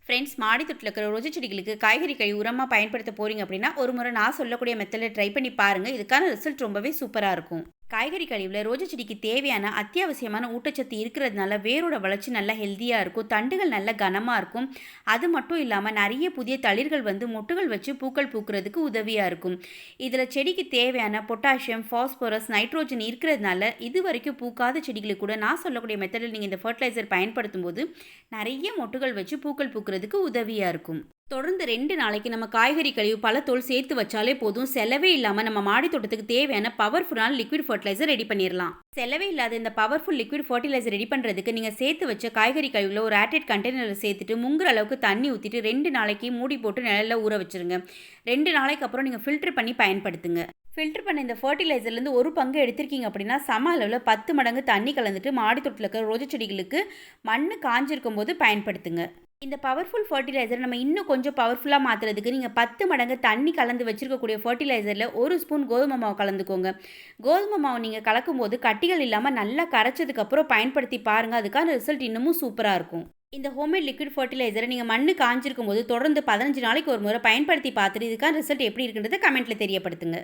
Friends, மாடி தொட்டில இருக்கிற ரோஜா செடிகளுக்கு காய்கறி கழிவு உரமா பயன்படுத்த போறீங்க அப்படின்னா, ஒரு முறை நான் சொல்லக்கூடிய மெத்தட ட்ரை பண்ணி பாருங்க. இதுக்கான ரிசல்ட் ரொம்பவே சூப்பரா இருக்கும். காய்கறி கழிவுல ரோஜா செடிக்கு தேவையான அத்தியாவசியமான ஊட்டச்சத்து இருக்கிறதுனால வேரோட வளர்ச்சி நல்லா ஹெல்தியா இருக்கும். தண்டுகள் நல்ல கனமா இருக்கும். அது மட்டும் இல்லாம நெறைய புதிய தளிர்கள் மொட்டுகள் வச்சு பூக்கள் பூக்கிறதுக்கு உதவியா இருக்கும். இதுல செடிக்கு தேவையான பொட்டாசியம், பாஸ்பரஸ், நைட்ரோஜன் இருக்கிறதுனால இதுவரைக்கும் பூக்காத செடிகளுக்கு கூட நான் சொல்லக்கூடிய மெத்தடில் நீங்க இந்த ஃபெர்டிலைசர் பயன்படுத்தும்போது நெறைய மொட்டுகள் வச்சு பூக்கள் பூக்கிறதுக்கு உதவியா இருக்கும். தொடர்ந்து 2 நாளைக்கு நம்ம காய்கறி கழிவு, பழத்தோல் சேர்த்து வச்சாலே போதும். செலவே இல்லாம நம்ம மாடி தோட்டத்துக்கு தேவையான பவர்ஃபுல்லான லிக்விட் ஃபெர்டிலைசர் ரெடி பண்ணிரலாம். செலவே இல்லாத இந்த பவர்ஃபுல் லிக்விட் ஃபெர்டிலைசர் ரெடி பண்றதுக்கு நீங்க சேர்த்து வச்ச காய்கறி கழிவுல ஒரு ஏர்டைட் கண்டெய்னர்ல சேர்த்துட்டு முங்குற அளவுக்கு தண்ணி ஊத்திட்டு 2 நாளைக்கு மூடி போட்டு நிழல்ல ஊற வச்சிருங்க. 2 நாளைக்கு அப்புறம் நீங்க ஃபில்டர் பண்ணி பயன்படுத்துங்க. ஃபில்டர் பண்ண இந்த ஃபெர்டிலைசர்லேருந்து ஒரு பங்கு எடுத்திருக்கீங்க அப்படின்னா, சம அளவில் 10 மடங்கு தண்ணி கலந்துட்டு மாடி தோட்டத்தில் இருக்கிற ரோஜா செடிகளுக்கு மண் காஞ்சிருக்கும் போது பயன்படுத்துங்க. இந்த பவர்ஃபுல் ஃபெர்டிலைசர் நம்ம இன்னும் கொஞ்சம் பவர்ஃபுல்லாக மாற்றுறதுக்கு நீங்கள் 10 மடங்கு தண்ணி கலந்து வச்சிருக்கக்கூடிய ஃபெர்டிலைசரில் 1 ஸ்பூன் கோதுமை மாவு கலந்துக்கோங்க. கோதுமை மாவு நீங்கள் கலக்கும்போது கட்டிகள் இல்லாமல் நல்லா கரைச்சதுக்கப்புறம் பயன்படுத்தி பாருங்கள். அதுக்கான ரிசல்ட் இன்னமும் சூப்பராக இருக்கும். இந்த ஹோம்மேட் லிக்விட் ஃபெர்டிலைசரை நீங்கள் மண் காஞ்சிருக்கும் போது தொடர்ந்து 15 நாளைக்கு ஒரு முறை பயன்படுத்தி பார்த்துட்டு இதுக்கான ரிசல்ட் எப்படி இருக்குன்றதை கமெண்ட்டில் தெரியப்படுத்துங்க.